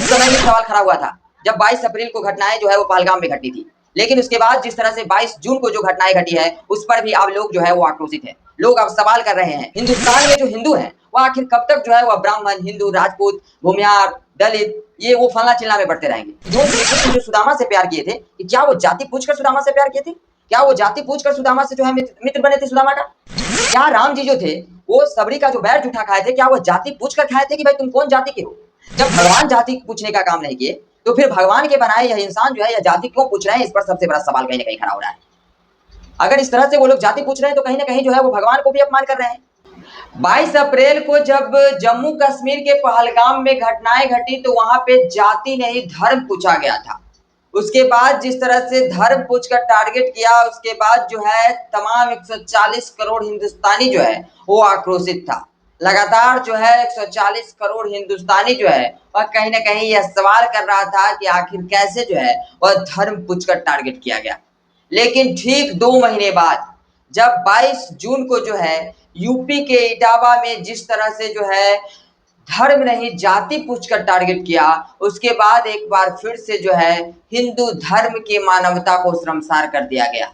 उस समय भी सवाल खड़ा हुआ था जब 22 अप्रैल को घटनाएं जो है वो पहलगाम में घटी थी। लेकिन उसके बाद जिस तरह से 22 जून को जो घटनाएं घटी है उस पर भी अब लोग जो है वो आक्रोशित है। लोग अब सवाल कर रहे हैं हिंदुस्तान में जो हिंदू हैं वो आखिर कब तक जो है वह ब्राह्मण, हिंदू, राजपूत, भूमिहार, दलित, ये वो फलना चिल्ला में बढ़ते रहेंगे। जो श्री कृष्ण जो सुदामा से प्यार किए थे कि क्या वो जाति पूछकर सुदामा से प्यार किए थे? क्या वो जाति पूछकर सुदामा से जो है मित्र बने थे सुदामा का? क्या राम जी जो थे वो सबरी का जो बैर जूठा खाए थे, क्या वो जाति पूछकर खाए थे कि भाई तुम कौन जाति के हो? जब भगवान जाति पूछने का काम नहीं किए तो फिर भगवान के बनाए यह इंसान जो है यह जाति क्यों पूछ रहे हैं? इस पर सबसे बड़ा सवाल कहीं ना कहीं खड़ा हो रहा है। अगर इस तरह से वो लोग जाति पूछ रहे हैं तो कहीं ना कहीं जो है वो भगवान को भी अपमान कर रहे हैं। 22 अप्रैल को जब जम्मू कश्मीर के पहलगाम में घटनाएं घटी तो वहां पे जाति नहीं धर्म पूछा गया था। उसके बाद जिस तरह से धर्म पूछकर टारगेट किया उसके बाद जो है तमाम 140 करोड़ हिंदुस्तानी जो है वो आक्रोशित था। लगातार जो है 140 करोड़ हिंदुस्तानी जो है वह कहीं ना कहीं यह सवाल कर रहा था कि आखिर कैसे जो है वह धर्म पूछकर टारगेट किया गया। लेकिन ठीक 2 महीने बाद जब 22 जून को जो है यूपी के इटावा में जिस तरह से जो है धर्म नहीं जाति पूछकर टारगेट किया, उसके बाद एक बार फिर से जो है हिंदू धर्म की मानवता को शर्मसार कर दिया गया।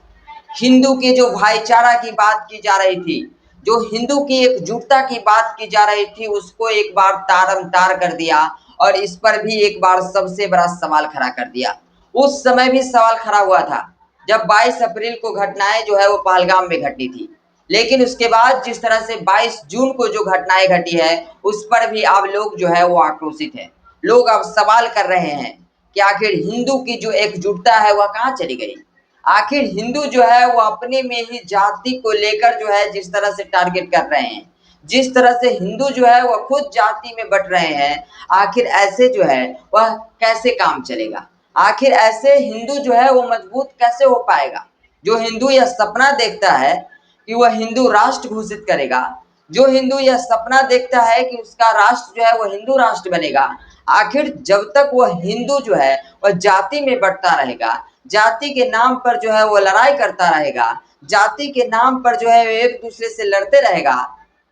हिंदू के जो भाईचारा की बात की जा रही थी, जो हिंदू की एकजुटता की बात की जा रही थी, उसको एक बार तारमतार कर दिया और इस पर भी एक बार सबसे बड़ा सवाल खड़ा कर दिया। उस समय भी सवाल खड़ा हुआ था जब 22 अप्रैल को घटनाएं जो है वो पहलगाम में घटी थी। लेकिन उसके बाद जिस तरह से 22 जून को जो घटनाएं घटी है उस पर भी अब लोग जो है वो आक्रोशित है। लोग अब सवाल कर रहे हैं कि आखिर हिंदू की जो एकजुटता है वह कहाँ चली गई? आखिर हिंदू जो है वो अपने में ही जाति को लेकर जो है जिस तरह से टारगेट कर रहे हैं, जिस तरह से हिंदू जो है वह खुद जाति में बट रहे हैं, आखिर ऐसे जो है वह कैसे काम चलेगा? आखिर ऐसे हिंदू जो है वो मजबूत कैसे हो पाएगा? जो हिंदू यह सपना देखता है कि वह हिंदू राष्ट्र घोषित करेगा, जो हिंदू यह सपना देखता है कि उसका राष्ट्र जो है वह हिंदू राष्ट्र बनेगा, आखिर जब तक वह हिंदू जो है वह जाति में बंटता रहेगा, जाति के नाम पर जो है वो लड़ाई करता रहेगा, जाति के नाम पर जो है एक दूसरे से लड़ते रहेगा,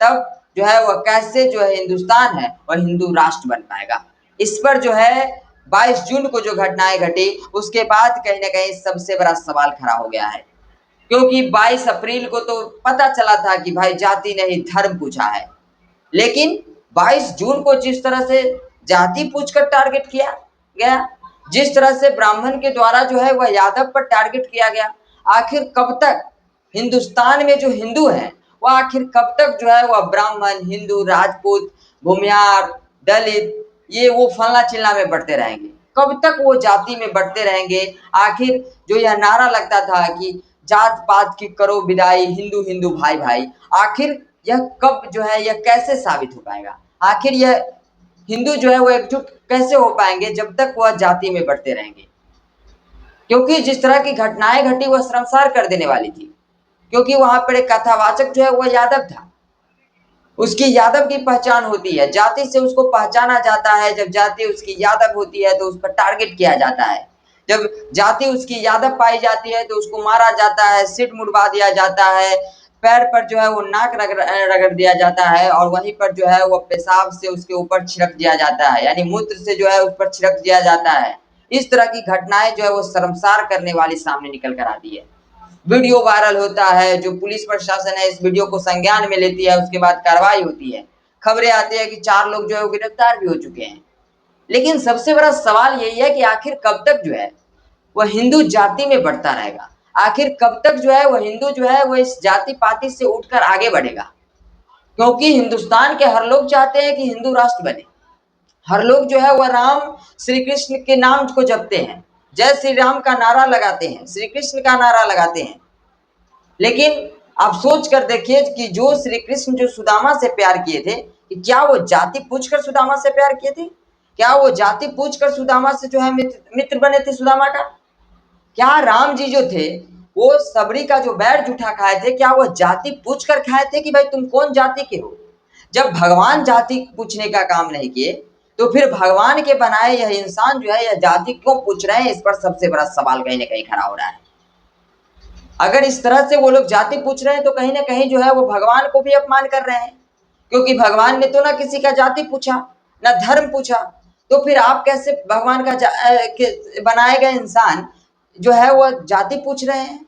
तब जो है वह कैसे जो है हिंदुस्तान है वह हिंदू राष्ट्र बन पाएगा? इस पर जो है 22 जून को जो घटनाएं घटी उसके बाद कहीं ना कहीं सबसे बड़ा सवाल खड़ा हो गया है। क्योंकि 22 अप्रैल को तो पता चला था कि भाई जाति नहीं धर्म पूछा है, लेकिन 22 जून को जिस तरह से जाति पूछकर टारगेट किया गया, जिस तरह से ब्राह्मण के द्वारा जो है वह यादव पर टारगेट किया गया, आखिर कब तक हिंदुस्तान में जो हिंदू हैं वह आखिर कब तक जो है वह ब्राह्मण, हिंदू, राजपूत, भूमिहार, दलित, ये वो फलना चिल्ला में बढ़ते रहेंगे? कब तक वो जाति में बढ़ते रहेंगे? आखिर जो यह नारा लगता था कि जात पात की करो विदाई, हिंदू हिंदू भाई भाई, आखिर यह कब जो है यह कैसे साबित हो पाएगा? आखिर यह हिंदू जो है वो एकजुट कैसे हो पाएंगे जब तक वह जाति में बढ़ते रहेंगे? क्योंकि जिस तरह की घटनाएं घटी वह शर्मसार कर देने वाली थी। क्योंकि वहां पर एक कथावाचक जो है वह यादव था, उसकी यादव की पहचान होती है, जाति से उसको पहचाना जाता है। जब जाति उसकी यादव होती है तो उस पर टारगेट किया जाता है, जब जाति उसकी यादव पाई जाती है तो उसको मारा जाता है, सिर मुड़वा दिया जाता है, पैर पर जो है वो नाक रगड़ दिया जाता है और वहीं पर जो है वो पेशाब से उसके ऊपर छिड़क दिया जाता है, यानी मूत्र से जो है उस पर छिड़क दिया जाता है। इस तरह की घटनाएं जो है वो शर्मसार करने वाली सामने निकल कर आती है। वीडियो वायरल होता है, जो पुलिस प्रशासन है इस वीडियो को संज्ञान में लेती है, उसके बाद कार्रवाई होती है, खबरें आती है कि 4 लोग जो है वो गिरफ्तार भी हो चुके हैं। लेकिन सबसे बड़ा सवाल यही है कि आखिर कब तक जो है वह हिंदू जाति में बढ़ता रहेगा? आखिर कब तक जो है वह हिंदू जो है वो इस जाति पाति से उठकर आगे बढ़ेगा? क्योंकि हिंदुस्तान के हर लोग चाहते हैं कि हिंदू राष्ट्र बने। हर लोग जो है वह राम श्री कृष्ण के नाम को जपते हैं, जय श्री राम का नारा लगाते हैं, श्री कृष्ण का नारा लगाते हैं। लेकिन आप सोच कर देखिए कि जो श्री कृष्ण जो सुदामा से प्यार किए थे, कि क्या वो जाति पूछकर सुदामा से प्यार किए थे? क्या वो जाति पूछकर सुदामा से जो है मित्र बने थे सुदामा का? क्या राम जी जो थे वो सबरी का जो बैर जूठा खाए थे, क्या वो जाति पूछकर खाए थे कि भाई तुम कौन जाति के हो? जब भगवान जाति पूछने का काम नहीं किए तो फिर भगवान के बनाए यह इंसान जो है यह जाति क्यों पूछ रहे हैं? इस पर सबसे बड़ा सवाल कहीं ना कहीं खड़ा हो रहा है। अगर इस तरह से वो लोग जाति पूछ रहे हैं तो कहीं ना कहीं जो है वो भगवान को भी अपमान कर रहे हैं, क्योंकि भगवान ने तो ना किसी का जाति पूछा ना धर्म पूछा। तो फिर आप कैसे भगवान का बनाए गए इंसान जो है वो जाति पूछ रहे हैं,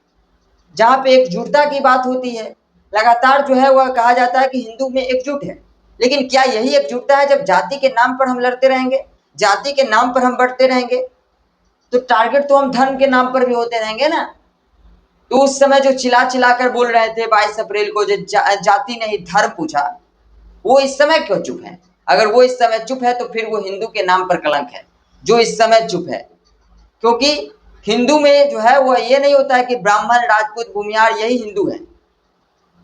जहां पे एकजुटता की बात होती है। लगातार जो है वह कहा जाता है कि हिंदू में एकजुट है, लेकिन क्या यही एकजुटता है जब जाति के नाम पर हम लड़ते रहेंगे, जाति के नाम पर हम बढ़ते रहेंगे? तो टारगेट तो हम धर्म के नाम पर भी होते रहेंगे ना। तो उस समय जो चिल्ला चिल्ला कर बोल रहे थे 22 अप्रैल को, जो जाति नहीं धर्म पूछा, वो इस समय क्यों चुप है? अगर वो इस समय चुप है तो फिर वो हिंदू के नाम पर कलंक है, जो इस समय चुप है। क्योंकि हिंदू में जो है वो ये नहीं होता है कि ब्राह्मण, राजपूत, भूमिहार यही हिंदू है,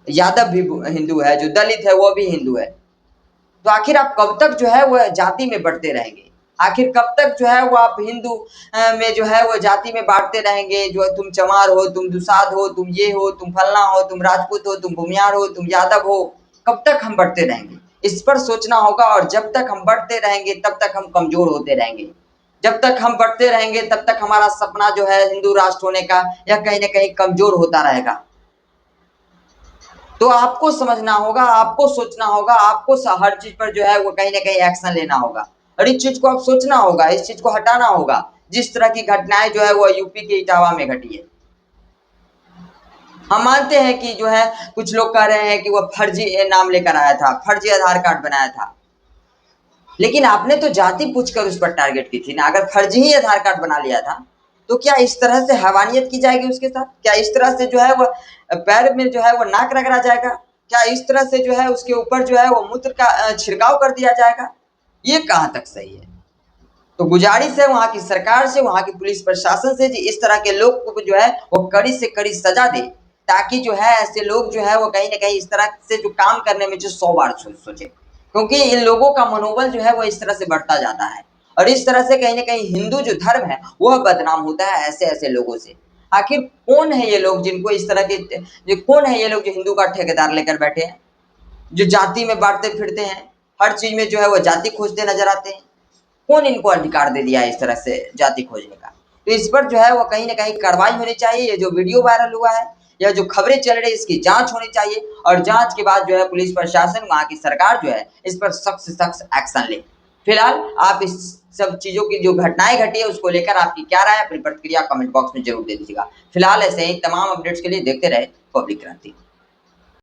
यादव भी हिंदू है, जो दलित है वो भी हिंदू है। तो आखिर आप कब तक जो है वह जाति में बढ़ते रहेंगे? आखिर कब तक जो है वो आप हिंदू में जो है वो जाति में बांटते रहेंगे? जो तुम चमार हो, तुम दुसाध हो, तुम ये हो, तुम फलना हो, तुम राजपूत हो, तुम भूमिहार हो, तुम यादव हो, कब तक हम बढ़ते रहेंगे? इस पर सोचना होगा। और जब तक हम बढ़ते रहेंगे तब तक हम कमजोर होते रहेंगे। जब तक हम बढ़ते रहेंगे तब तक हमारा सपना जो है हिंदू राष्ट्र होने का, यह कहीं ना कहीं कमजोर होता रहेगा। तो आपको समझना होगा, आपको सोचना होगा, आपको हर चीज पर जो है वो कहीं ना कहीं एक्शन लेना होगा, और इस चीज को आप सोचना होगा, इस चीज को हटाना होगा। जिस तरह की घटनाएं जो है वो यूपी के इटावा में घटी है, हम मानते हैं कि जो है कुछ लोग कह रहे हैं कि वह फर्जी नाम लेकर आया था, फर्जी आधार कार्ड बनाया था, लेकिन आपने तो जाति पूछकर उस पर टारगेट की थी ना। अगर फर्जी ही आधार कार्ड बना लिया था तो क्या इस तरह से हैवानियत की जाएगी उसके साथ? क्या इस तरह से जो है वो पैर में जो है वो नाक रगड़ा जाएगा? क्या इस तरह से जो है उसके ऊपर जो है वो मूत्र का छिड़काव कर दिया जाएगा? ये कहाँ तक सही है? तो गुजारिश है वहां की सरकार से, वहां की पुलिस प्रशासन से, इस तरह के लोग को जो है वो कड़ी से कड़ी सजा दे, ताकि जो है ऐसे लोग जो है वो कहीं ना कहीं इस तरह से जो काम करने में जो 100 बार सोचे। क्योंकि इन लोगों का मनोबल जो है वो इस तरह से बढ़ता जाता है, और इस तरह से कहीं ना कहीं हिंदू जो धर्म है वह बदनाम होता है ऐसे ऐसे लोगों से। आखिर कौन है ये लोग जिनको इस तरह के, जो कौन है ये लोग जो हिंदू का ठेकेदार लेकर बैठे हैं, जो जाति में बांटते फिरते हैं, हर चीज में जो है वो जाति खोजते नजर आते हैं? कौन इनको अधिकार दे दिया है इस तरह से जाति खोजने का? तो इस पर जो है वो कहीं ना कहीं कार्रवाई होनी चाहिए। ये जो वीडियो वायरल हुआ है या जो खबरें चल रही है इसकी जांच होनी चाहिए, और जांच के बाद जो है पुलिस प्रशासन, वहां की सरकार जो है इस पर सख्त से सख्त एक्शन ले। फिलहाल आप इस सब चीजों की जो घटनाएं घटी है उसको लेकर आपकी क्या राय है, अपनी प्रतिक्रिया कमेंट बॉक्स में जरूर दे दीजिएगा। फिलहाल ऐसे ही तमाम अपडेट्स के लिए देखते रहे पब्लिक क्रांति।